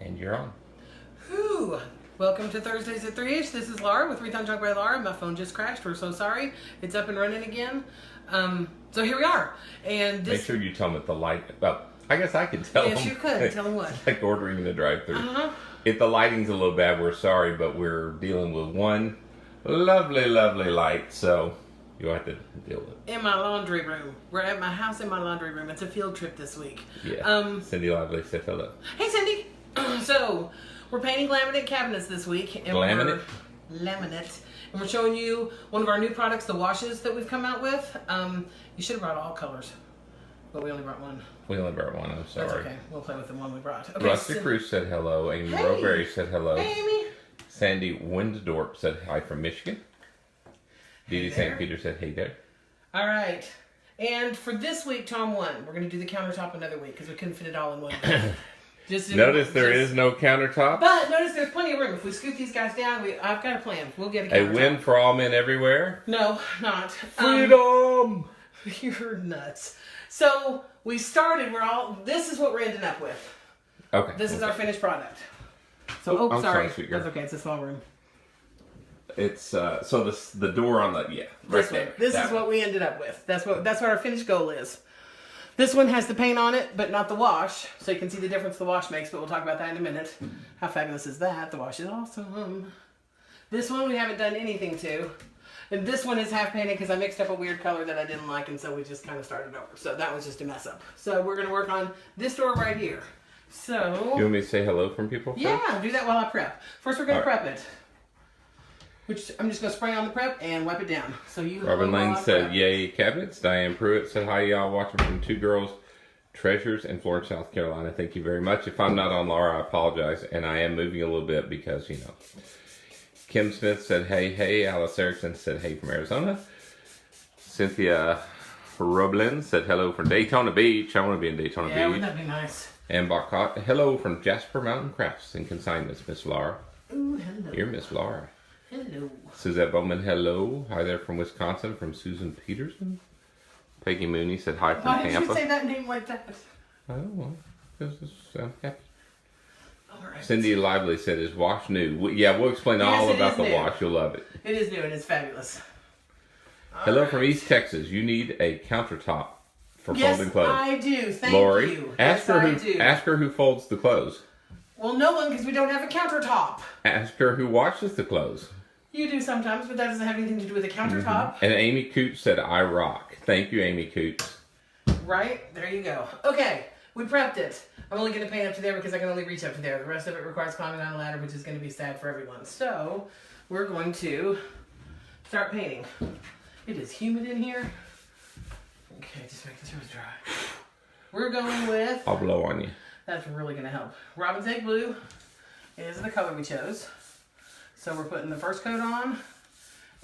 And you're on. Whew. Welcome to Thursdays at 3-ish. This is Laura with Rethunk by Laura. My phone just crashed. We're so sorry. It's up and running again. So here we are. And Make sure you tell them at the light. Well, I guess I could tell them. Yes, you could. Tell them what? It's like ordering in the drive-thru. If the lighting's a little bad, we're sorry, but we're dealing with one lovely, lovely light, so you'll have to deal with it. In my laundry room. We're at my house in my laundry room. It's a field trip this week. Yeah. Cindy Lively said hello. Hey, Cindy. So, we're painting laminate cabinets this week. And Laminate? Laminate. And we're showing you one of our new products, the washes that we've come out with. You should have brought all colors, but we only brought one. We only brought one, I'm sorry. That's okay. We'll play with the one we brought. Okay, Rusty Cruz said hello. Amy Roberry said hello. Hey, Amy. Sandy Windorp said hi from Michigan. Dee Dee St. Peter said hey there. All right. And for this week, Tom won. We're going to do the countertop another week because we couldn't fit it all in one day. Notice there is no countertop. But notice there's plenty of room. If we scoot these guys down, I've got a plan. We'll get a countertop. A win for all men everywhere? No, not. Freedom! You're nuts. So we started. This is what we're ending up with. Okay. This is our finished product. So, I'm sorry. sweet girl. That's okay. It's a small room. It's so the door on the right there. This is what we ended up with. That's what our finished goal is. This one has the paint on it, but not the wash, so you can see the difference the wash makes. But we'll talk about that in a minute. How fabulous is that? The wash is awesome. This one we haven't done anything to, and this one is half painted because I mixed up a weird color that I didn't like, and so we just kind of started over. So that was just a mess up. So we're gonna work on this door right here. So you want me to say hello from people first? Yeah, do that while I prep. First, we're gonna prep it. Which I'm just going to spray on the prep and wipe it down. So you. Robin Lane said, yay, cabinets. Diane Pruitt said, hi, y'all. Watching from Two Girls Treasures in Florence, South Carolina. Thank you very much. If I'm not on Laura, I apologize. And I am moving a little bit because, you know. Kim Smith said, hey, hey. Alice Erickson said, hey, from Arizona. Cynthia Roblin said, hello from Daytona Beach. I want to be in Daytona Beach. Yeah, wouldn't that be nice? And Bacot, hello from Jasper Mountain Crafts and Consignments, Miss Laura. Ooh, hello. You're Miss Laura. Hello. Suzette Bowman, hello. Hi there from Wisconsin, from Susan Peterson. Peggy Mooney said hi from Tampa. Why did you say that name like that? Oh, well, because I'm happy. All right. Cindy Lively said, is wash new? We'll explain all about the wash. You'll love it. It is new and it's fabulous. Hello from East Texas. You need a countertop for folding clothes. Yes, I do. Thank Lori, you. Ask her who folds the clothes. Well, no one, because we don't have a countertop. Ask her who washes the clothes. You do sometimes, but that doesn't have anything to do with a countertop. And Amy Coots said, I rock. Thank you, Amy Coots. Right? There you go. Okay, we prepped it. I'm only going to paint up to there because I can only reach up to there. The rest of it requires climbing on a ladder, which is going to be sad for everyone. So, we're going to start painting. It is humid in here. Okay, just making sure it's dry. We're going with... I'll blow on you. That's really going to help. Robin's Egg Blue is the color we chose. So we're putting the first coat on.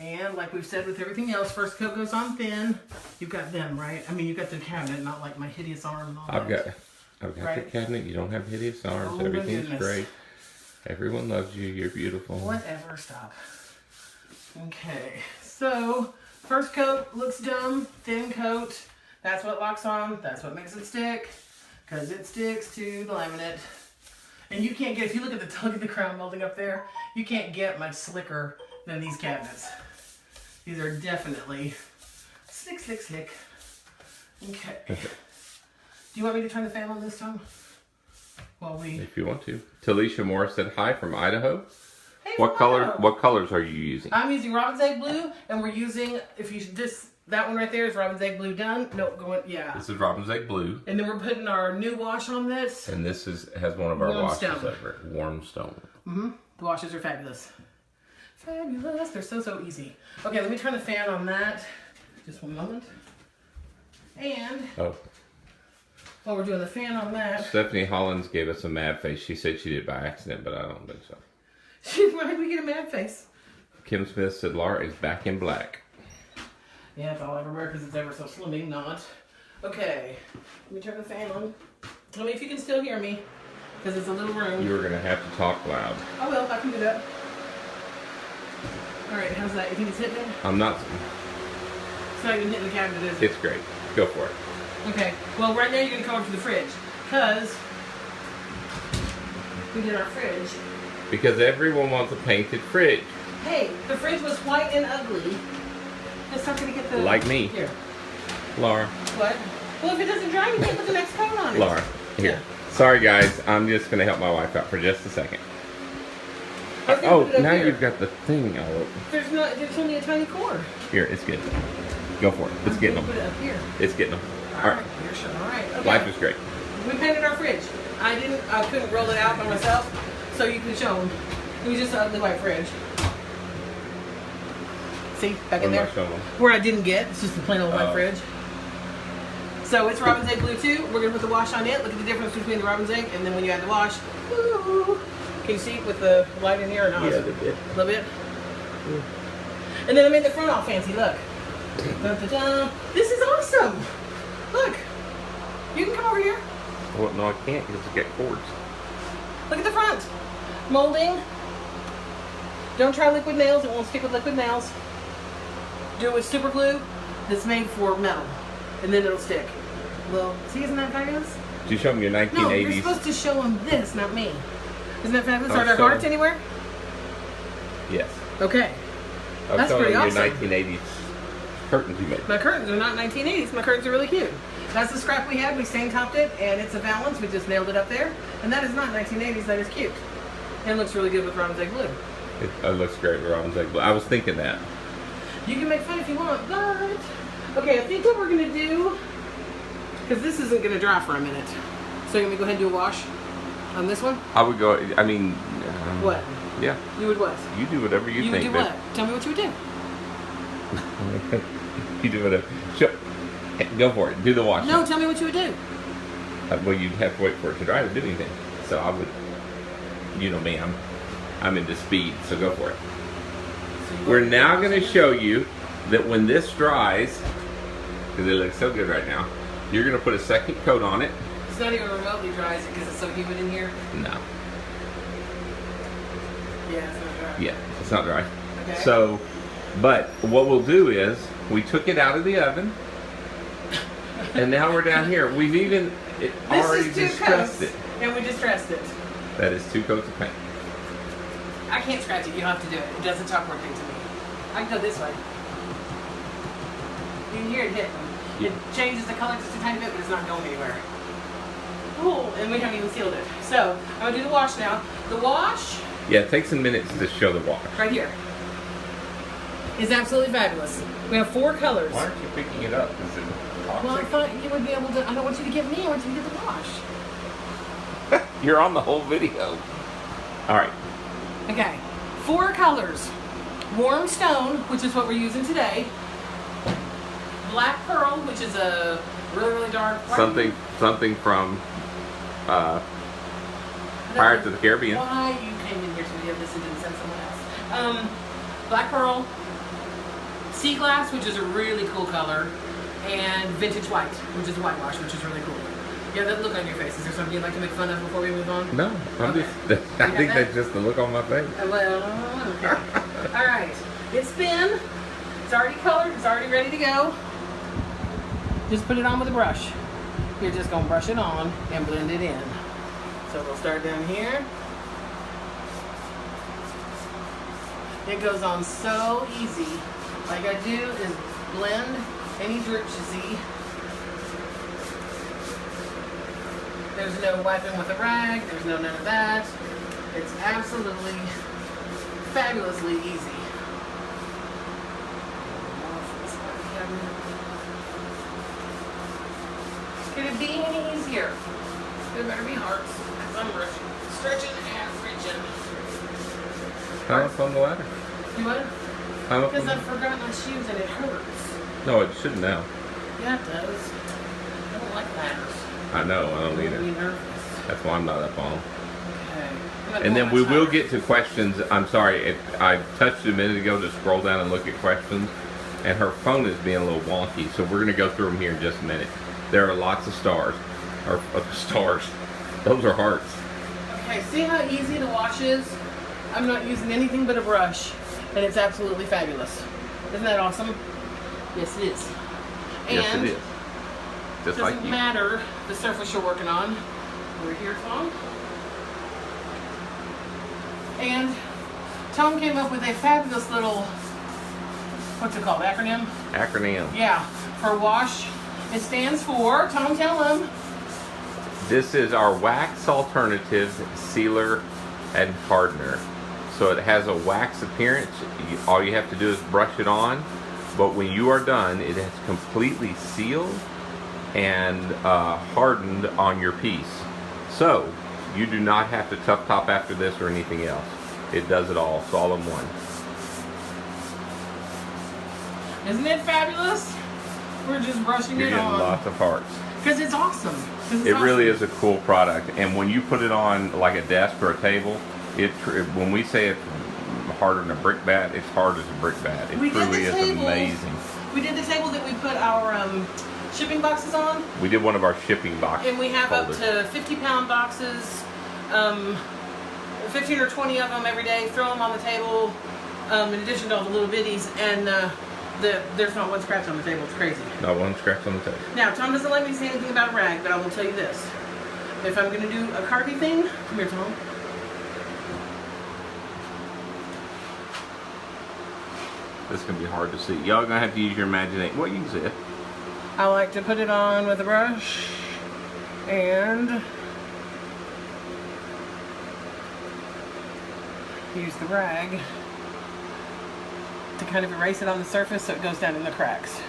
And like we've said with everything else, first coat goes on thin. You've got them, right? I mean, you've got the cabinet, not like my hideous arm and all I've that. got the cabinet. You don't have hideous arms. Oh, everything's great. Everyone loves you. You're beautiful. Whatever, stop. Okay, so first coat looks dumb. Thin coat. That's what locks on. That's what makes it stick. Because it sticks to the laminate. And you can't get, if you look at the crown molding up there, you can't get much slicker than these cabinets. These are definitely slick, slick, slick. Okay. Do you want me to turn the fan on this time? If you want to. Talisha Morris said hi from Idaho. Hey, What colors are you using? I'm using Robin's Egg Blue, and we're using, that one right there is Robin's Egg Blue done. This is Robin's Egg Blue. And then we're putting our new wash on this. And this has one of our Warm washes stone. over it. Warm stone. Mm-hmm. The washes are fabulous. Fabulous. They're so, so easy. Okay, let me turn the fan on that. Just one moment. And while we're doing the fan on that. Stephanie Hollins gave us a mad face. She said she did it by accident, but I don't think so. Why did we get a mad face? Kim Smith said Laura is back in black. Yeah, it's all I ever wear because it's ever so slimming, not. Okay, let me turn the fan on. Tell me if you can still hear me, because it's a little room. You were going to have to talk loud. I will, I can do that. Alright, how's that? You think it's hitting it? I'm not. It's not even hitting the cabinet, is it? It's great. Go for it. Okay, well right now you're going to come over to the fridge, because we did our fridge. Because everyone wants a painted fridge. Hey, the fridge was white and ugly. It's not going to get the... Like me. Here. Laura. What? Well, if it doesn't dry, you can't put the next coat on it. Laura, here. Yeah. Sorry, guys. I'm just going to help my wife out for just a second. Oh, now you've got the thing all over. There's only a tiny cord. Here, it's good. Go for it. It's getting them. Put it up here. It's getting them. All right. You're sure. All right. Okay. Life is great. We painted our fridge. I couldn't roll it out by myself, so you can show them. It was just an ugly white fridge. See, back in there? Where I didn't get, it's just a plain old white fridge. So it's robin's egg glue too. We're gonna put the wash on it. Look at the difference between the robin's egg and then when you add the wash. Ooh. Can you see with the light in here or not? Yeah, a little bit. A little bit? And then I made the front all fancy, look. Dun, dun, dun. This is awesome. Look. You can come over here. Well, no, I can't because it's got cords. Look at the front. Molding. Don't try liquid nails. It won't stick with liquid nails. Do it with super glue that's made for metal. And then it'll stick. Well, see, isn't that fabulous? Did you show them your 1980s? No, you're supposed to show them this, not me. Isn't that fabulous? I'll Are there show hearts anywhere? Yes. Okay. I'll That's show pretty them awesome. your 1980s curtains you made. My curtains are not 1980s. My curtains are really cute. That's the scrap we had. We stain topped it, and it's a valance. We just nailed it up there. And that is not 1980s. That is cute. And it looks really good with robin's egg glue. It looks great with robin's egg glue. I was thinking that. You can make fun if you want, but... Okay, I think what we're going to do... Because this isn't going to dry for a minute. So you're going to go ahead and do a wash on this one? I would go, I mean... What? Yeah. You would what? You do whatever you think. You would do what? Tell me what you would do. You do whatever. Go for it. Do the wash. No, tell me what you would do. Well, you'd have to wait for it to dry to do anything. So I would... You know me, I'm into speed, so go for it. So we're now going to show you that when this dries, because it looks so good right now, you're going to put a second coat on it. It's not even remotely dry, is it, because it's so humid in here? No. Yeah, it's not dry. Yeah, it's not dry. Okay. So, but what we'll do is, we took it out of the oven, and now we're down here. We've even already distressed it. And we distressed it. That is 2 coats of paint. I can't scratch it. You have to do it. It does the chalkboard thing to me. I can go this way. You can hear it hit. It changes the color just a tiny bit, but it's not going anywhere. Oh, and we haven't even sealed it. So, I'm going to do the wash now. The wash... Yeah, it takes some minutes to show the wash. Right here. Is absolutely fabulous. We have 4 colors. Why aren't you picking it up? Is it toxic? Well, I thought you would be able to... I don't want you to get me. I want you to get the wash. You're on the whole video. All right. Okay. 4 colors. Warm stone, which is what we're using today. Black pearl, which is a really, really dark... Something from Pirates of the Caribbean. Why you came in here to video this and didn't send someone else. Black pearl. Sea glass, which is a really cool color. And vintage white, which is a whitewash, which is really cool. Yeah, that look on your face. Is there something you'd like to make fun of before we move on? No, I'm Okay. just. I think that's just the look on my face. Well, okay. All right. It's thin. It's already colored. It's already ready to go. Just put it on with a brush. You're just gonna brush it on and blend it in. So we'll start down here. It goes on so easy. All you gotta do is blend any drip you see. There's no wiping with a rag. There's no none of that. It's absolutely fabulously easy. Could it be any easier? It better be hard, because I'm stretching and reaching. Climb up on the ladder. You what? Climb up on Because the I've forgotten my shoes and it hurts. No, it shouldn't now. Yeah, it does. I don't like ladders. I know, I don't It makes either. me nervous. That's why I'm not up on them. Okay. And then we will get to questions. I'm sorry, I touched it a minute ago to scroll down and look at questions, and her phone is being a little wonky, so we're going to go through them here in just a minute. There are lots of stars. Or stars. Those are hearts. Okay, see how easy the wash is? I'm not using anything but a brush, and it's absolutely fabulous. Isn't that awesome? Yes, it is. Yes, And it is. Just like doesn't you. matter the surface you're working on. We're here, Tom. And Tom came up with a fabulous little, what's it called, acronym? Acronym. Yeah, for wash. It stands for, Tom, tell him. This is our wax alternative sealer and hardener. So it has a wax appearance. All you have to do is brush it on. But when you are done, it has completely sealed and hardened on your piece. So you do not have to tough top after this or anything else. It does it all. It's all in one. Isn't it fabulous? We're just brushing You're it getting on. lots of hearts. Because it's awesome. It really is a cool product. And when you put it on like a desk or a table, when we say it's harder than a brick bat, it's hard as a brick bat. It truly is amazing. We did the table that we put our shipping boxes on. We did one of our shipping boxes. And we have up to 50-pound boxes, 15 or 20 of them every day. Throw them on the table, in addition to all the little bitties. And there's not one scratch on the table. It's crazy. Not one scratch on the table. Now, Tom doesn't let me say anything about a rag, but I will tell you this. If I'm going to do a carpy thing, come here, Tom. This is going to be hard to see. Y'all going to have to use your imagination. Well, you can see it. I like to put it on with a brush and use the rag to kind of erase it on the surface so it goes down in the cracks.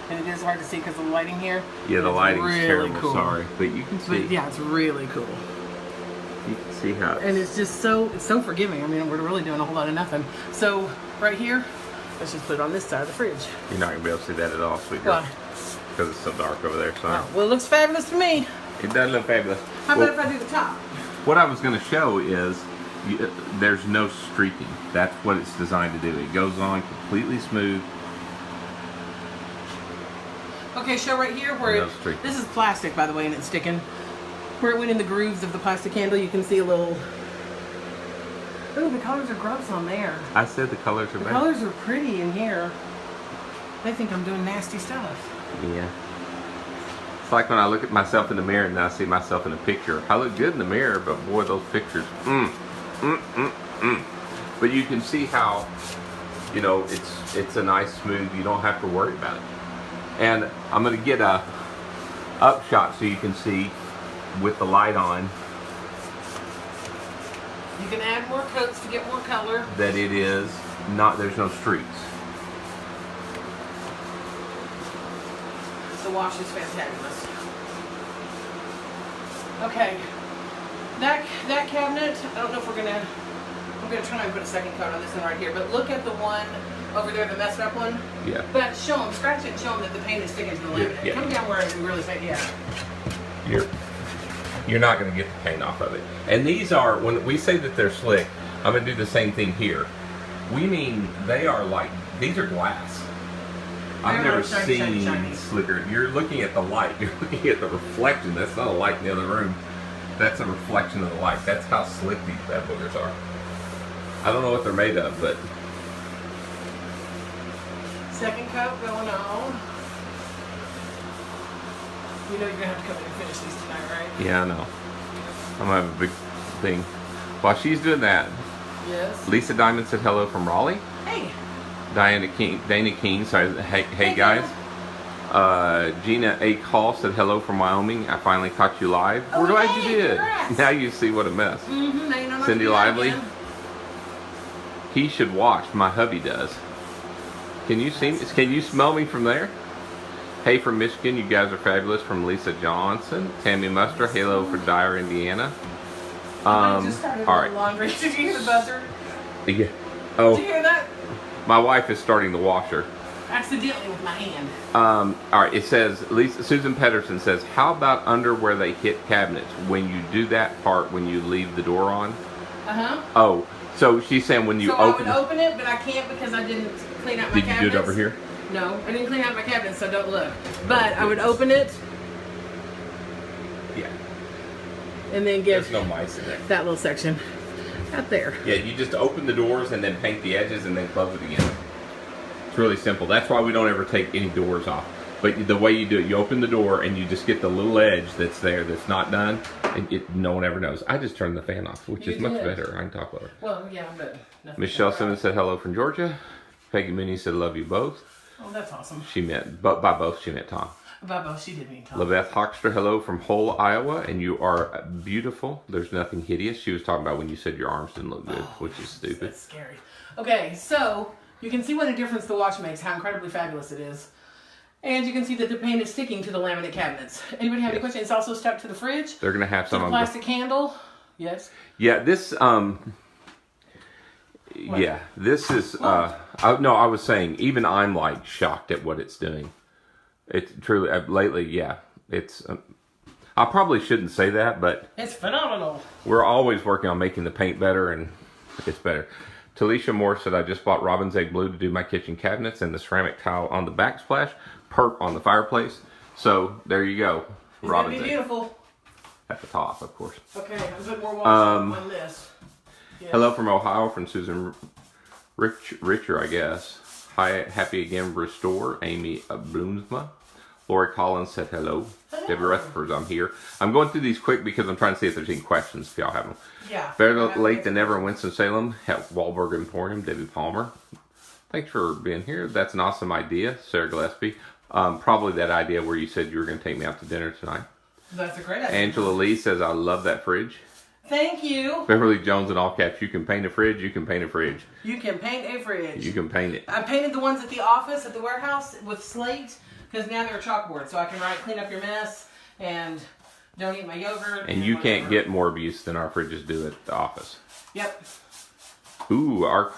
And it is hard to see because of the lighting here. Yeah, the lighting's really terrible, cool. sorry. But you can see. But yeah, it's really cool. You can see how And it's just so forgiving. I mean, we're really doing a whole lot of nothing. So right here, let's just put it on this side of the fridge. You're not going to be able to see that at all, sweetheart. Why? Because it's so dark over there, son. Oh, well, it looks fabulous to me. It does look fabulous. How about if I do the top? What I was going to show is there's no streaking. That's what it's designed to do. It goes on completely smooth. Okay, show right here where No streaking. this is plastic, by the way, and it's sticking. Where it went in the grooves of the plastic handle, you can see a little. Oh, the colors are gross on there. I said the colors are The bad. colors are pretty in here. They think I'm doing nasty stuff. Yeah. It's like when I look at myself in the mirror and I see myself in a picture. I look good in the mirror, but boy, those pictures. But you can see how, you know, it's a nice smooth. You don't have to worry about it. And I'm going to get a upshot so you can see with the light on You can add more coats to get more color. that it is not. There's no streaks. The wash is fantabulous. Okay, that cabinet. I don't know if I'm gonna try and put a second coat on this one right here. But look at the one over there, the messed up one. Yeah. But show them, scratch it, and show them that the paint is sticking to the laminate. Yeah. Come down where it's really fake. Yeah. You're not going to get the paint off of it. And these are, when we say that they're slick, I'm going to do the same thing here. We mean they are like, these are glass. I've They're never like shiny, seen shiny, shiny. slicker. You're looking at the light. You're looking at the reflection. That's not a light in the other room. That's a reflection of the light. That's how slick these bad boogers are. I don't know what they're made of, but Second coat going on. You know you're gonna have to come in and finish these tonight, right? yeah, I know. I'm going to have a big thing. While she's doing that, Yes. Lisa Diamond said hello from Raleigh. Hey. Dana King, sorry, hey guys. Gina A. Call said hello from Wyoming. I finally caught you live. Oh, We're glad yay, you did. congrats. Now you see what a mess. Mm-hmm. Now you know not Cindy to do that Lively. again. He should wash. My hubby does. Can you see me? Can you smell me from there? Hey from Michigan, you guys are fabulous. From Lisa Johnson. Tammy Muster, hello for Dyer, Indiana. I just started all right. laundry. Did you hear the buzzer? Yeah. Did you Oh, hear that? my wife is starting the washer. Accidentally with my hand. All right, it says, Susan Pedersen says, how about under where they hit cabinets? When you do that part, when you leave the door on? Uh-huh. Oh, so she's saying when you So open I would open it, but I can't because I didn't clean out my Did you cabinets. do it over here? No, I didn't clean out my cabinets, so don't look. But I would open it Yeah. and then There's give no mice in there. that little section out there. Yeah, you just open the doors and then paint the edges and then close it again. It's really simple. That's why we don't ever take any doors off. But the way you do it, you open the door and you just get the little edge that's there that's not done, and no one ever knows. I just turned the fan off, which is much better. I can talk lower. Well, yeah, but Michelle Simmons said hello from Georgia. Peggy Mooney said love you both. Oh, that's awesome. She meant, but by both she meant Tom. By both, she did mean Tom. Labeth Hoxter, hello from Hull, Iowa, and you are beautiful. There's nothing hideous. She was talking about when you said your arms didn't look good, which is stupid. That's scary. Okay, so you can see what a difference the watch makes, how incredibly fabulous it is. And you can see that the paint is sticking to the laminate cabinets. Anybody have any questions? It's also stuck to the fridge. They're going to have some of the plastic handle. Yes. Yeah, this, yeah, this is, no, I was saying, even I'm like shocked at what it's doing. It's truly, lately, yeah, it's, I probably shouldn't say that, but it's phenomenal. We're always working on making the paint better, and it's better. Talisha Moore said, I just bought Robin's Egg Blue to do my kitchen cabinets and the ceramic tile on the backsplash, perp on the fireplace. So, there you go. It's going to be beautiful. At the top, of course. Okay, I'm putting more wash on this. Yes. Hello from Ohio, from Susan Richer, I guess. Hi, happy again, restore. Amy Bloomsma. Lori Collins said hello. Debbie Rutherford, I'm here. I'm going through these quick because I'm trying to see if there's any questions, if y'all have them. Yeah. Better late than never in Winston-Salem. At Wahlberg Emporium, Debbie Palmer. Thanks for being here. That's an awesome idea, Sarah Gillespie. Probably that idea where you said you were going to take me out to dinner tonight. That's a great idea. Angela Lee says, I love that fridge. Thank you. Beverly Jones in all caps. You can paint a fridge. You can paint a fridge. You can paint a fridge. You can paint it. I painted the ones at the office, at the warehouse, with slate, because now they're chalkboard, so I can write, clean up your mess, and don't eat my yogurt. And you can't get more abuse than our fridges do at the office. Yep. Ooh, our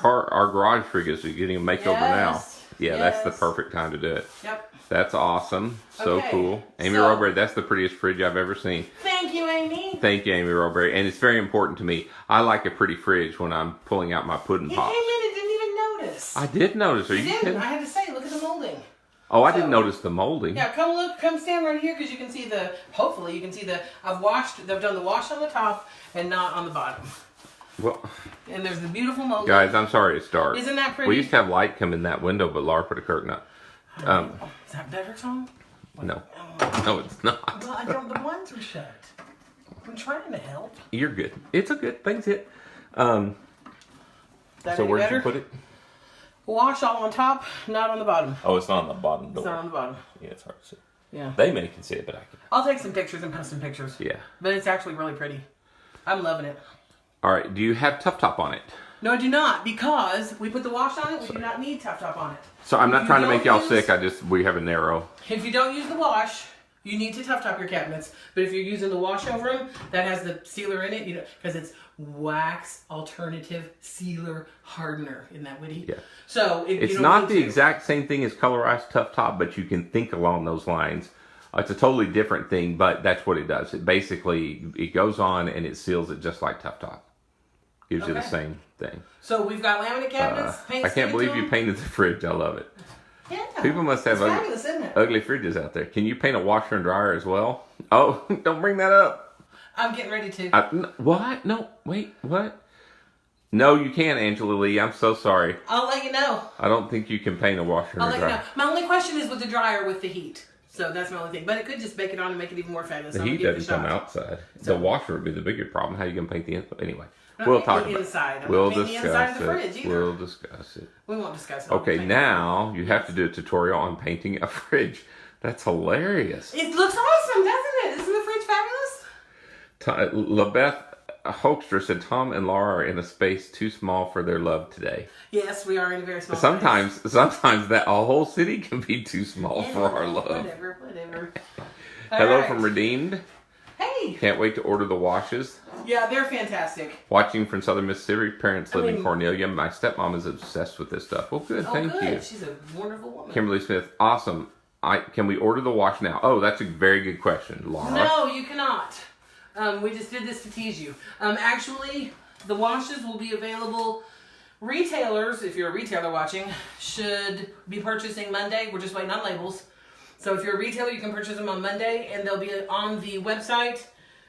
garage fridge is getting a makeover now. Yeah, that's the perfect time to do it. Yep. That's awesome. So cool. Amy Roberry, that's the prettiest fridge I've ever seen. Thank you, Amy. Thank you, Amy Roberry. And it's very important to me. I like a pretty fridge when I'm pulling out my pudding pops. You came in and didn't even notice. I did notice. Are you kidding? I had to say, look at the molding. Oh, I didn't notice the molding. Yeah, come look, come stand right here because you can see the, hopefully you can see the, I've done the wash on the top and not on the bottom. Well, and there's the beautiful molding. Guys, I'm sorry it's dark. Isn't that pretty? We used to have light come in that window, but Laura put a curtain up. Is that better, Tom? No. No, it's not. Well, the blinds are shut. I'm trying to help. You're good. It's a good thing. So where'd you put it? Wash all on top, not on the bottom. Oh, it's not on the bottom door. It's not on the bottom. Yeah, it's hard to see. Yeah. They may can see it, but I can. I'll take some pictures and post some pictures. Yeah. But it's actually really pretty. I'm loving it. All right. Do you have Tough Top on it? No, I do not, because we put the wash on it. We do not need Tough Top on it. So I'm not trying to make y'all sick. We have a narrow. If you don't use the wash, you need to Tough Top your cabinets. But if you're using the wash over them, that has the sealer in it, because it's wax alternative sealer hardener. Isn't that witty? Yeah. So it's not the exact same thing as colorized Tough Top, but you can think along those lines. It's a totally different thing, but that's what it does. It basically, it goes on and it seals it just like Tough Top. Gives you the same thing. So we've got laminate cabinets. I can't believe you painted the fridge. I love it. Yeah. People must have ugly fridges out there. Can you paint a washer and dryer as well? Oh, don't bring that up. I'm getting ready to. What? No, wait, what? No, you can't, Angela Lee. I'm so sorry. I'll let you know. I don't think you can paint a washer and dryer. I'll let you know. My only question is with the dryer with the heat. So that's my only thing. But it could just bake it on and make it even more fabulous. The heat doesn't come outside. The washer would be the bigger problem. How are you going to paint the inside? Anyway. We'll talk about it. We'll discuss it. We'll discuss it. We won't discuss it. Okay, now you have to do a tutorial on painting a fridge. That's hilarious. It looks awesome, doesn't it? Isn't the fridge fabulous? Labeth Hoekstra said, Tom and Laura are in a space too small for their love today. Yes, we are in a very small space. Sometimes that a whole city can be too small for our love. Whatever. Hello from Redeemed. Hey. Can't wait to order the washes. Yeah, they're fantastic. Watching from Southern Mississippi, parents live in Cornelia. My stepmom is obsessed with this stuff. Well, good, thank you. She's a wonderful woman. Kimberly Smith, awesome. Can we order the wash now? Oh, that's a very good question, Laura. No, you cannot. We just did this to tease you. Actually, the washes will be available. Retailers, if you're a retailer watching, should be purchasing Monday. We're just waiting on labels. So if you're a retailer, you can purchase them on Monday, and they'll be on the website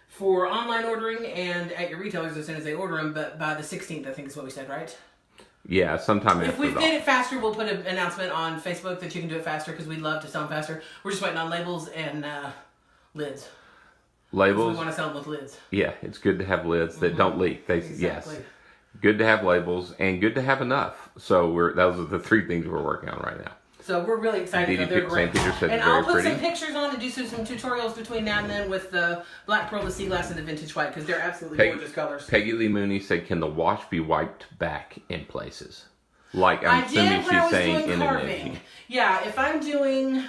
for online ordering and at your retailers as soon as they order them, but by the 16th, I think is what we said, right? Yeah, sometime If after we the get it faster, we'll put an announcement on Facebook that you can do it faster because we'd love to sell them faster. We're just waiting on labels and lids. labels. We want to sell them with lids. Yeah, it's good to have lids that don't leak. Exactly. Yes, good to have labels and good to have enough. So those are the 3 things we're working on right now. So we're really excited. Dee Dee They're picked great. St. Peter said And very I'll put pretty. some pictures on and do some tutorials between now and then with the black pearl, the sea glass, and the vintage white because they're absolutely gorgeous colors. Peggy Lee Mooney said, "Can the wash be wiped back in places?" Like I I'm assuming did when I she's was saying doing in carving. Yeah, if I'm doing,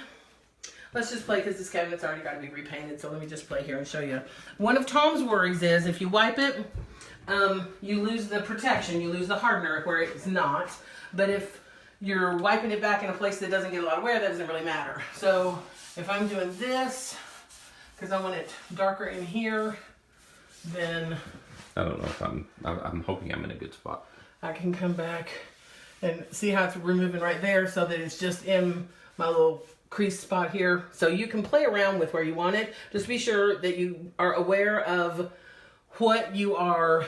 let's just play because this cabinet's already got to be repainted. So let me just play here and show you. One of Tom's worries is if you wipe it, you lose the protection, you lose the hardener where it's not. But if you're wiping it back in a place that doesn't get a lot of wear, that doesn't really matter. So if I'm doing this, because I want it darker in here, then I don't know if I'm hoping I'm in a good spot. I can come back and see how it's removing right there so that it's just in my little crease spot here. So you can play around with where you want it. Just be sure that you are aware of what you are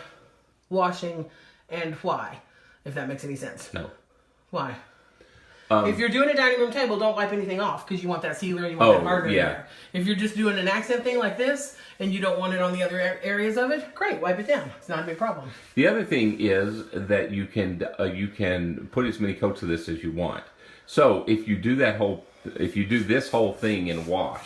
washing and why, if that makes any sense. No. Why? If you're doing a dining room table, don't wipe anything off because you want that sealer, you want that hardener there. If you're just doing an accent thing like this and you don't want it on the other areas of it, great, wipe it down. It's not a big problem. The other thing is that you can put as many coats of this as you want. So if you do this whole thing in wash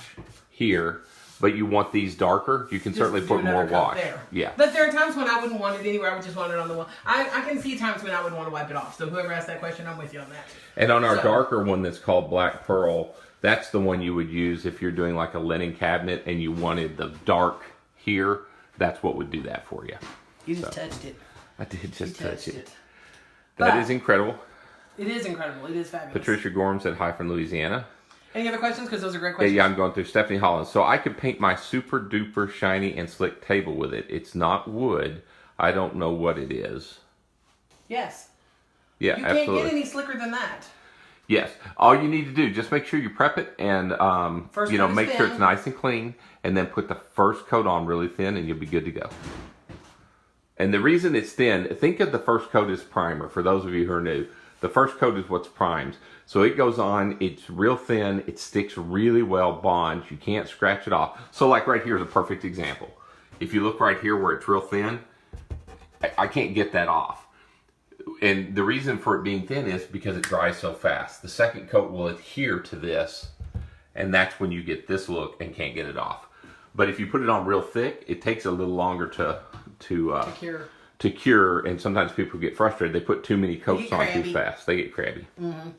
here, but you want these darker, you can certainly put more wash. There. Yeah. But there are times when I wouldn't want it anywhere. I would just want it on the wall. I can see times when I would want to wipe it off. So whoever asked that question, I'm with you on that. And on our darker one that's called Black Pearl, that's the one you would use if you're doing like a linen cabinet and you wanted the dark here. That's what would do that for you. You just touched it. I did just touch it. But That is incredible. it is incredible. It is fabulous. Patricia Gorham said hi from Louisiana. Any other questions? Because those are great questions. Yeah, I'm going through Stephanie Holland. So I could paint my super duper shiny and slick table with it. It's not wood. I don't know what it is. Yes. Yeah, You absolutely. can't get any slicker than that. Yes. All you need to do, just make sure you prep it and, First coat is make sure it's thin. nice and clean. And then put the first coat on really thin and you'll be good to go. And the reason it's thin, think of the first coat as primer. For those of you who are new, the first coat is what's primed. So it goes on, it's real thin, it sticks really well, bonds, you can't scratch it off. So like right here is a perfect example. If you look right here where it's real thin, I can't get that off. And the reason for it being thin is because it dries so fast. The second coat will adhere to this, and that's when you get this look and can't get it off. But if you put it on real thick, it takes a little longer to cure, and sometimes people get frustrated. They put too many coats on too fast. They get crabby. Mm-hmm.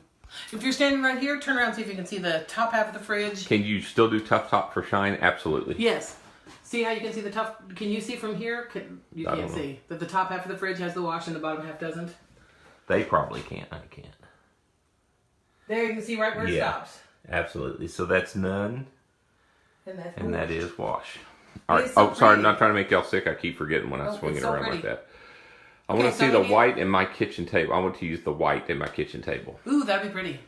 If you're standing right here, turn around and see if you can see the top half of the fridge. Can you still do tough top for shine? Absolutely. Yes. See how you can see the top? Can you see from here? You I can't don't know. see that the top half of the fridge has the wash and the bottom half doesn't. They probably can't. I can't. There you can see right where it stops. Absolutely. So that's none, And that is wash. All right. It's so Sorry, I'm pretty. not trying to make y'all sick. I keep forgetting when I swing it's it so around pretty. like that. I Okay, want to see so the you need- white in my kitchen table. I want to use the white in my kitchen table. Ooh, that'd be pretty.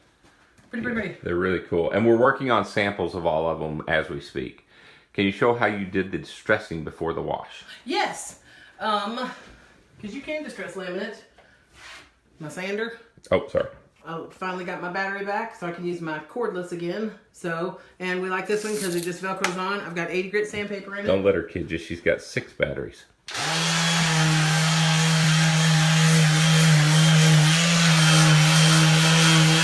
Pretty. They're really cool. And we're working on samples of all of them as we speak. Can you show how you did the distressing before the wash? Yes. Because you can distress laminate. My sander. Oh, sorry. I finally got my battery back, so I can use my cordless again. And we like this one because it just Velcros on. I've got 80 grit sandpaper in it. Don't let her kid you. She's got 6 batteries.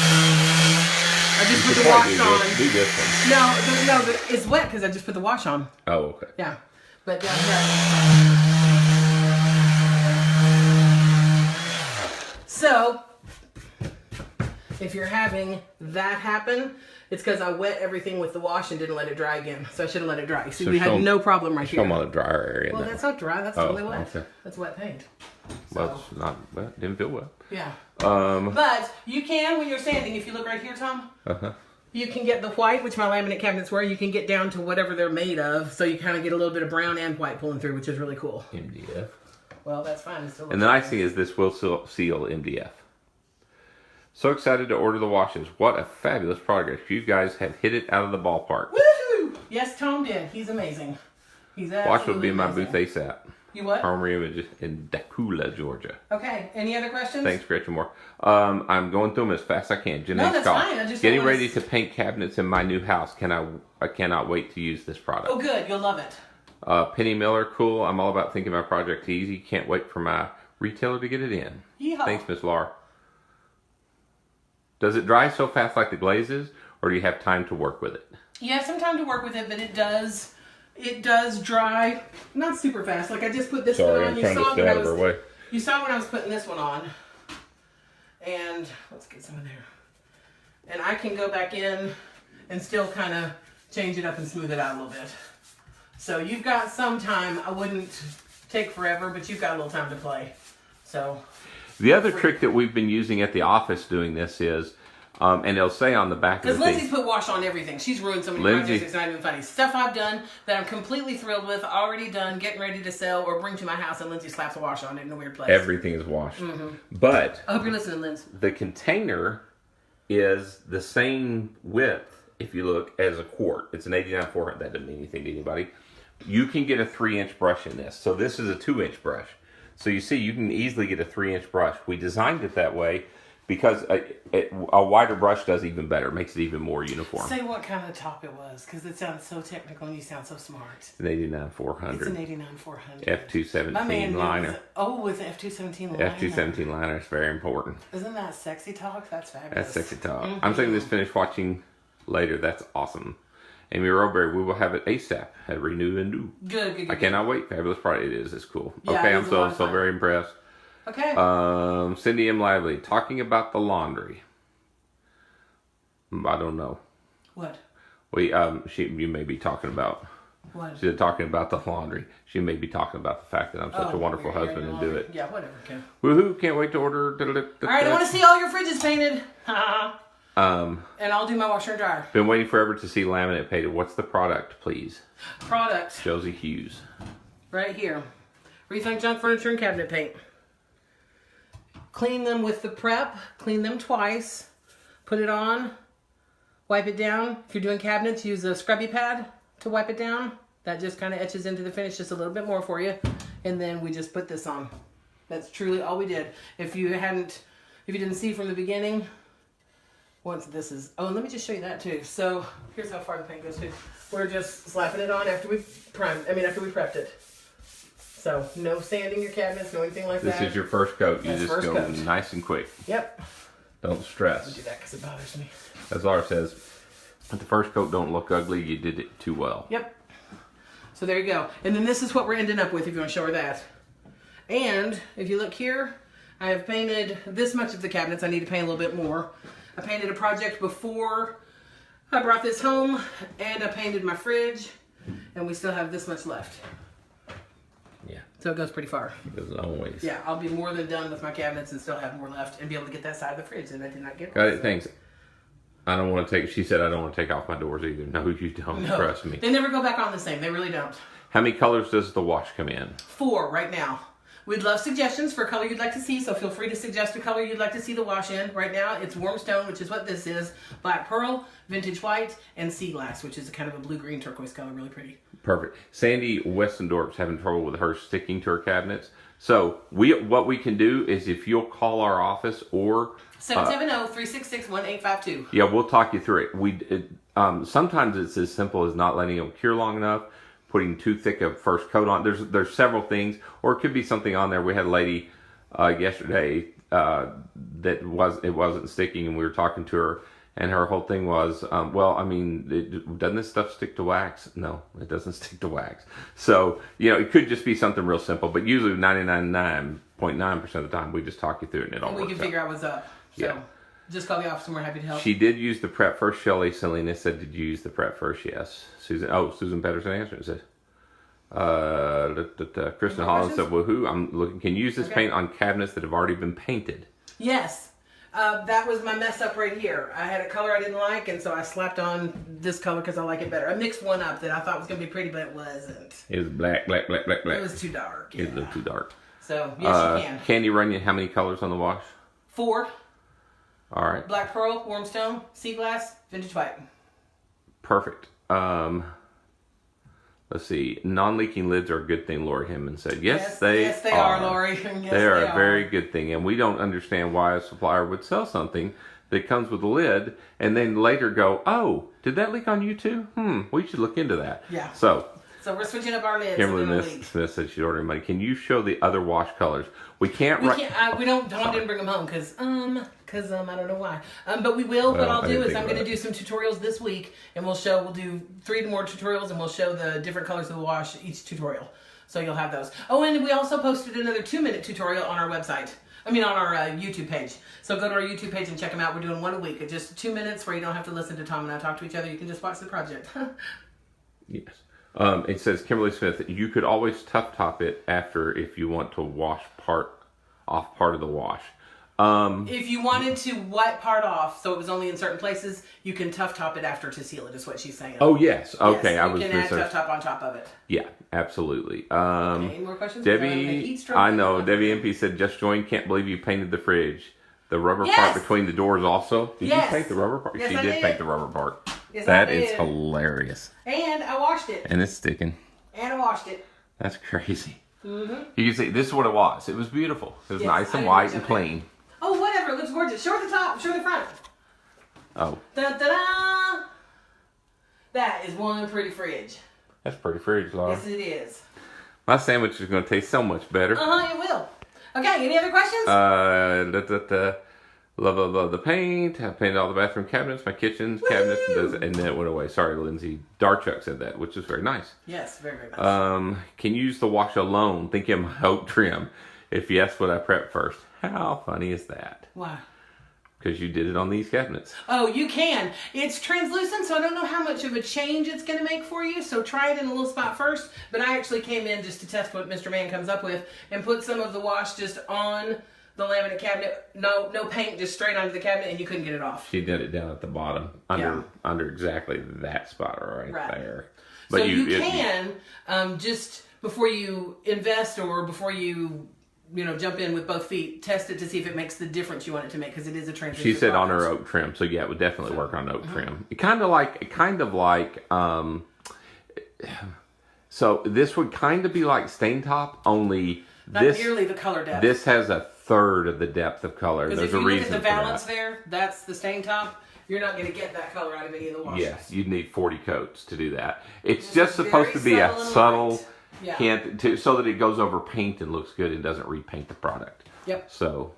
I just put You the could wash probably on. do this one. No, it's wet because I just put the wash on. Oh, okay. Yeah, but down here. So, if you're having that happen, it's because I wet everything with the wash and didn't let it dry again. So I should have let it dry. See, So we show had 'em- no problem right Show them here. on the drier area Well, now. that's not dry. That's Oh, totally wet. okay. That's wet paint. Well, it's not, well, it didn't feel well. Yeah. But you can, when you're sanding, if you look right here, Tom, you can get the white, which my laminate cabinets were. You can get down to whatever they're made of. So you kind of get a little bit of brown and white pulling through, which is really cool. MDF. Well, that's fine. It still And the nice thing is this will seal MDF. So excited to order the washes. What a fabulous progress. You guys have hit it out of the ballpark. Woohoo! Yes, Tom did. He's amazing. He's absolutely Wash will be in my amazing. booth ASAP. You what? Primary Images in Dacula, Georgia. Okay. Any other questions? Thanks, Gretchen Moore. I'm going through them as fast as I can. No, that's fine. I just getting ready to paint cabinets in my new house. I cannot wait to use this product. Oh, good. You'll love it. Penny Miller, cool. I'm all about thinking my project easy. Can't wait for my retailer to get it in. Yeehaw. Thanks, Miss Laura. Does it dry so fast like the glazes, or do you have time to work with it? You have some time to work with it, but it does dry not super fast. Like I just put this one on. You saw when I was putting this one on. And let's get some in there. And I can go back in and still kind of change it up and smooth it out a little bit. So you've got some time. I wouldn't take forever, but you've got a little time to play. So the other trick that we've been using at the office doing this is, and it'll say on the back of the thing. Because Lindsay's put wash on everything. She's ruined so many projects, it's not even funny. Stuff I've done that I'm completely thrilled with, already done, getting ready to sell or bring to my house, and Lindsay slaps a wash on it in a weird place. Everything is washed. But I hope you're listening, Lindsay. the container is the same width, if you look, as a quart. It's an 89-400. That doesn't mean anything to anybody. You can get a 3-inch brush in this. So this is a 2-inch brush. So you see, you can easily get a 3-inch brush. We designed it that way because a wider brush does even better. Makes it even more uniform. Say what kind of top it was, because it sounds so technical and you sound so smart. It's an 89-400. It's an 89-400. F217 liner. With the F217 liner. F217 liner is very important. Isn't that sexy talk? That's fabulous. That's sexy talk. I'm saying this finished watching later. That's awesome. Amy Roberry, we will have it ASAP. Have renew and do. Good. I cannot wait. Fabulous product it is. It's cool. Yeah, okay, I'm so very impressed. Okay. Cindy M. Lively, talking about the laundry. I don't know. What? You may be talking about. What? She's talking about the laundry. She may be talking about the fact that I'm such a wonderful husband and do it. Yeah, whatever. Okay. Woohoo! Can't wait to order. All right, I want to see all your fridges painted. And I'll do my washer and dryer. Been waiting forever to see laminate painted. What's the product, please? Product. Josie Hughes. Right here. Rethunk junk furniture and cabinet paint. Clean them with the prep. Clean them twice. Put it on. Wipe it down. If you're doing cabinets, use a scrubby pad to wipe it down. That just kind of etches into the finish just a little bit more for you. And then we just put this on. That's truly all we did. If you didn't see from the beginning, once this is, let me just show you that too. So here's how far the paint goes too. We're just slapping it on after we prepped it. So no sanding your cabinets, no anything like that. This is your first coat. You just go nice and quick. Yep. Don't stress. I do that because it bothers me. As Laura says, if the first coat don't look ugly, you did it too well. Yep. So there you go. And then this is what we're ending up with if you want to show her that. And if you look here, I have painted this much of the cabinets. I need to paint a little bit more. I painted a project before I brought this home, and I painted my fridge, and we still have this much left. Yeah. So it goes pretty far. It goes a long ways. Yeah, I'll be more than done with my cabinets and still have more left and be able to get that side of the fridge that I did not get. Got it, thanks. She said I don't want to take off my doors either. No, you don't. No, trust me. They never go back on the same. They really don't. How many colors does the wash come in? 4 right now. We'd love suggestions for a color you'd like to see, so feel free to suggest a color you'd like to see the wash in. Right now, it's warm stone, which is what this is, black pearl, vintage white, and sea glass, which is a kind of a blue-green turquoise color, really pretty. Perfect. Sandy Westendorp's having trouble with her sticking to her cabinets. So what we can do is if you'll call our office or 770-366-1852. Yeah, we'll talk you through it. Sometimes it's as simple as not letting them cure long enough, putting too thick a first coat on. There's several things, or it could be something on there. We had a lady yesterday that wasn't sticking, and we were talking to her, and her whole thing was, doesn't this stuff stick to wax? No, it doesn't stick to wax. So it could just be something real simple, but usually 99.9% of the time we just talk you through it, and it all works out. We can figure out what's up. So. Yeah. Just call the office and we're happy to help. She did use the prep first. Shelley Selena said, did you use the prep first? Yes. Susan Pedersen answered and said, Kristen Holland said, woohoo, I'm looking, can you use this paint on cabinets that have already been painted? Yes. That was my mess up right here. I had a color I didn't like, and so I slapped on this color because I like it better. I mixed one up that I thought was going to be pretty, but it wasn't. It was black. It was too dark. Yeah. It was a little too dark. So, yes, you can. Candy Runyon, how many colors on the wash? 4. All right. Black pearl, warm stone, sea glass, vintage white. Perfect. Let's see. Non-leaking lids are a good thing, Lori Hinman said. Yes, they are, Lori. Yes, they are a very good thing. And we don't understand why a supplier would sell something that comes with a lid and then later go, oh, did that leak on you too? We should look into that. Yeah. So we're switching up our lids. Kimberly Smith said she's ordering money. Can you show the other wash colors? We can't. We don't. Tom didn't bring them home because I don't know why. But we will. What I'll do is I'm going to do some tutorials this week, and we'll do 3 more tutorials, and we'll show the different colors of the wash each tutorial. So you'll have those. Oh, and we also posted another 2-minute tutorial on our website. On our YouTube page. So go to our YouTube page and check them out. We're doing one a week. It's just 2 minutes where you don't have to listen to Tom and I talk to each other. You can just watch the project. Yes. It says, Kimberly Smith, you could always tough top it after if you want to wash part of the wash. If you wanted to wipe part off, so it was only in certain places, you can tough top it after to seal it, is what she's saying. Oh, yes. Okay. Yes, you can add tough top on top of it. Yeah, absolutely. Any more questions? Debbie, I know. Debbie MP said, just joined. Can't believe you painted the fridge. The rubber part between the doors also. Did you paint the rubber part? Yes, she did paint the rubber part. Yes, that is hilarious. And I washed it. And it's sticking. And I washed it. That's crazy. Mm-hmm. You can see, this is what it was. It was beautiful. It was nice and white and clean. Oh, whatever. It looks gorgeous. Show the top. Show the front. Oh. Da-da-da! That is one pretty fridge. That's pretty fridge, Laura. Yes, it is. My sandwich is going to taste so much better. It will. Okay, any other questions? Love the paint. I painted all the bathroom cabinets, my kitchen's cabinets, and then it went away. Sorry, Lindsay. Darchuck said that, which is very nice. Yes, very, very nice. Can you use the wash alone? Think of my oak trim. If yes, would I prep first? How funny is that? Why? Because you did it on these cabinets. Oh, you can. It's translucent, so I don't know how much of a change it's going to make for you. So try it in a little spot first. But I actually came in just to test what Mr. Man comes up with and put some of the wash just on the laminate cabinet. No paint, just straight onto the cabinet, and you couldn't get it off. She did it down at the bottom, under exactly that spot right there. But so you can, just before you invest or before you jump in with both feet, test it to see if it makes the difference you want it to make, because it is a transition. She said on her oak trim, so yeah, it would definitely work on oak trim. Kind of like, so this would kind of be like stain top, only not nearly the color depth. This has a third of the depth of color. There's a reason for that. If you look at the balance there, that's the stain top. You're not going to get that color out of any of the washes. Yes, you'd need 40 coats to do that. It's just supposed to be a subtle hint so that it goes over paint and looks good and doesn't repaint the product. Yep. So,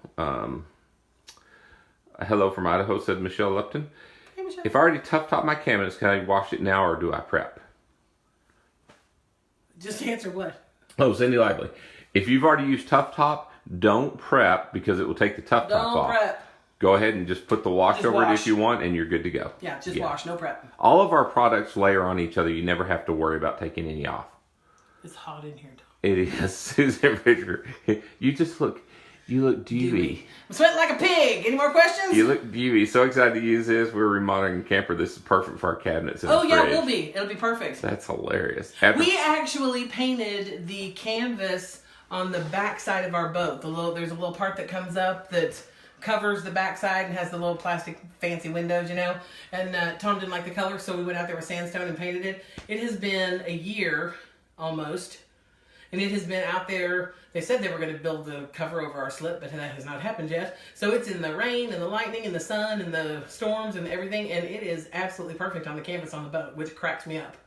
hello from Idaho, said Michelle Lupton. Hey, Michelle. If I already tough top my cabinets, can I wash it now or do I prep? Just answer what? Oh, Cindy Lively. If you've already used tough top, don't prep because it will take the tough top off. Don't prep. Go ahead and just put the wash over it if you want, and you're good to go. Yeah, just wash, no prep. All of our products layer on each other. You never have to worry about taking any off. It's hot in here, Tom. It is. Susan Fisher, you look dewy. I'm sweating like a pig. Any more questions? You look dewy. So excited to use this. We're remodeling a camper. This is perfect for our cabinets in the fridge. Yeah, it will be. It'll be perfect. That's hilarious. We actually painted the canvas on the back side of our boat. There's a little part that comes up that covers the back side and has the little plastic fancy windows, And Tom didn't like the color, so we went out there with sandstone and painted it. It has been a year almost, and it has been out there. They said they were going to build the cover over our slip, but that has not happened yet. So it's in the rain and the lightning and the sun and the storms and everything, and it is absolutely perfect on the canvas on the boat, which cracks me up.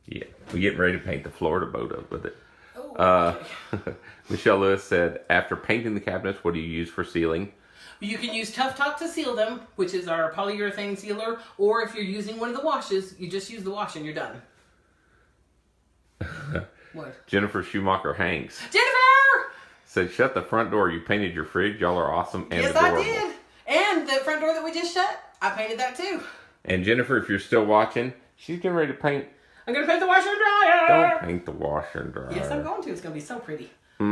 Yeah, we're getting ready to paint the Florida boat up with it. Oh, okay. Michelle Lewis said, after painting the cabinets, what do you use for sealing? You can use Tough Top to seal them, which is our polyurethane sealer, or if you're using one of the washes, you just use the wash and you're done. What? Jennifer Schumacher Hanks. Jennifer! Said, shut the front door. You painted your fridge. Y'all are awesome and yes, adorable. Yes, I did. And the front door that we just shut, I painted that too. And Jennifer, if you're still watching, she's getting ready to paint. I'm going to paint the washer and dryer. Don't paint the washer and dryer. Yes, I'm going to. It's going to be so pretty. A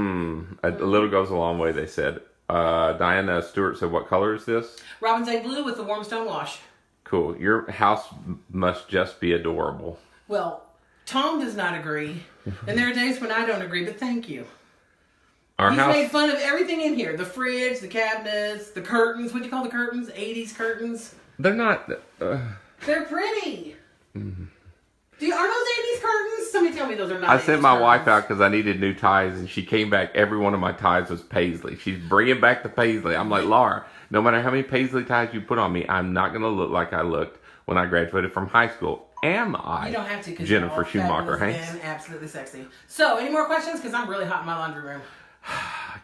little goes a long way, they said. Diana Stewart said, what color is this? Robin's Egg Blue with the warm stone wash. Cool. Your house must just be adorable. Well, Tom does not agree. And there are days when I don't agree, but thank you. He's made fun of everything in here. The fridge, the cabinets, the curtains. What do you call the curtains? 80s curtains. They're not... They're pretty. Mm-hmm. Are those 80s curtains? Somebody tell me those are not. I sent my wife curtains. out because I needed new ties, and she came back. Every one of my ties was paisley. She's bringing back the paisley. I'm like, Laura, no matter how many paisley ties you put on me, I'm not going to look like I looked when I graduated from high school. Am I? You don't have to, because Jennifer Schumacher Hanks. And absolutely sexy. So, any more questions? Because I'm really hot in my laundry room.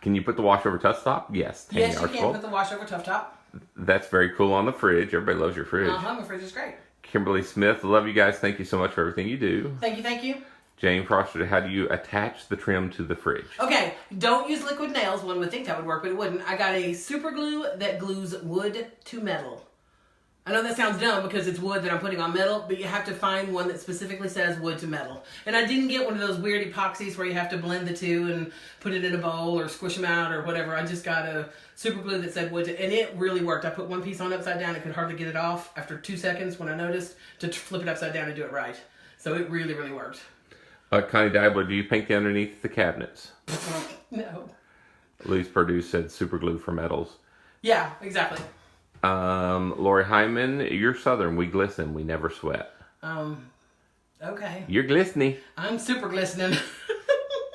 Can you put the wash over tough top? Yes. Yes, you can put the wash over tough top. That's very cool on the fridge. Everybody loves your fridge. My fridge is great. Kimberly Smith, love you guys. Thank you so much for everything you do. Thank you, thank you. Jane Froster, how do you attach the trim to the fridge? Okay, don't use liquid nails. One would think that would work, but it wouldn't. I got a super glue that glues wood to metal. I know that sounds dumb because it's wood that I'm putting on metal, but you have to find one that specifically says wood to metal. And I didn't get one of those weird epoxies where you have to blend the two and put it in a bowl or squish them out or whatever. I just got a super glue that said wood to, and it really worked. I put one piece on upside down and could hardly get it off after 2 seconds when I noticed to flip it upside down and do it right. So it really, really worked. Connie Diablo, do you paint the underneath the cabinets? No. Louise Purdue said super glue for metals. Yeah, exactly. Lori Hyman, you're Southern. We glisten. We never sweat. Okay. You're glistening. I'm super glistening.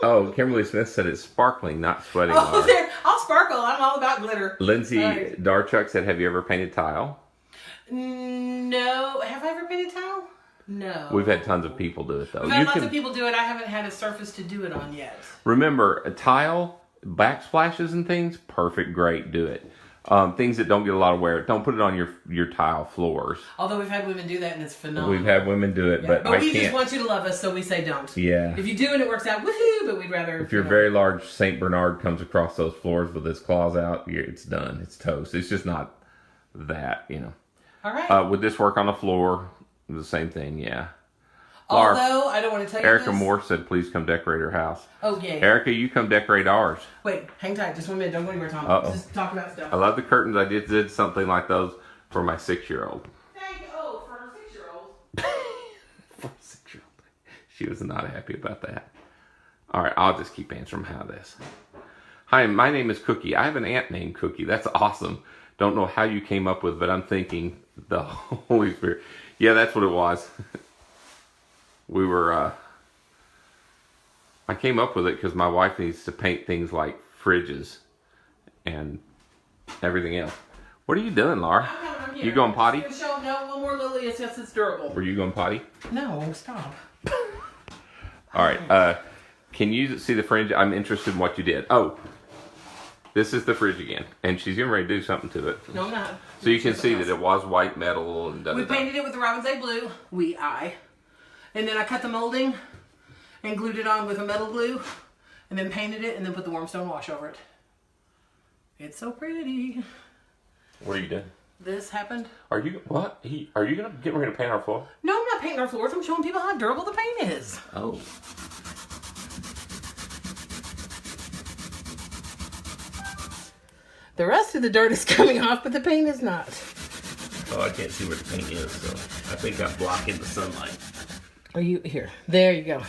Oh, Kimberly Smith said it's sparkling, not sweating. Oh, there. I'll sparkle. I'm all about glitter. Lindsay Darchuk said, have you ever painted tile? No. Have I ever painted tile? No. We've had tons of people do it, though. We've had lots of people do it. I haven't had a surface to do it on yet. Remember, a tile, backsplashes and things, perfect, great, do it. Things that don't get a lot of wear, don't put it on your tile floors. Although we've had women do that and it's phenomenal. We've had women do it, but we just want you to love us, so we say don't. Yeah. If you do and it works out, woohoo! But we'd rather. If your very large Saint Bernard comes across those floors with his claws out, it's done. It's toast. It's just not that, All right. Would this work on the floor? The same thing, yeah. Although, I don't want to tell you Erica this. Moore said, please come decorate her house. Oh, yeah. Erica, you come decorate ours. Wait, hang tight. Just 1 minute. Don't go anywhere, Tom. Uh-oh. Just talk about stuff. I love the curtains. I did something like those for my 6-year-old. Thank you. Oh, for her 6-year-old. For a 6-year-old. She was not happy about that. All right, I'll just keep answering how this. Hi, my name is Cookie. I have an aunt named Cookie. That's awesome. Don't know how you came up with it, but I'm thinking the Holy Spirit. Yeah, that's what it was. We were, I came up with it because my wife needs to paint things like fridges and everything else. What are you doing, Laura? I'm here. You going potty? Just gonna show no one more Lily. It's just it's durable. Were you going potty? No, stop. All right. Can you see the fridge? I'm interested in what you did. Oh, this is the fridge again, and she's getting ready to do something to it. No, I'm not. So you can see that it was white metal and. We painted it with the Robin's Egg blue. And then I cut the molding and glued it on with a metal glue, and then painted it, and then put the warm stone wash over it. It's so pretty. What are you doing? This happened. Are you what? Are you gonna get ready to paint our floor? No, I'm not painting our floors. I'm showing people how durable the paint is. Oh. The rest of the dirt is coming off, but the paint is not. Oh, I can't see where the paint is, so I think I'm blocking the sunlight. Are you here? There you go.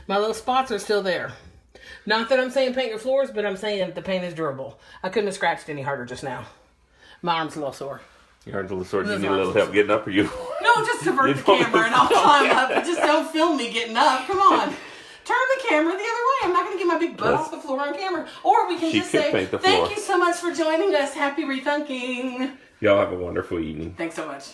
My little spots are still there. Not that I'm saying paint your floors, but I'm saying that the paint is durable. I couldn't have scratched any harder just now. My arm's a little sore. Your arm's a little sore. Do you need a little help getting up, or you? No, just divert the camera and I'll climb up. But just don't film me getting up. Come on. Turn the camera the other way. I'm not going to get my big butt off the floor on camera. Or we can just say, thank you so much for joining us. Happy Rethunking. Y'all have a wonderful evening. Thanks so much.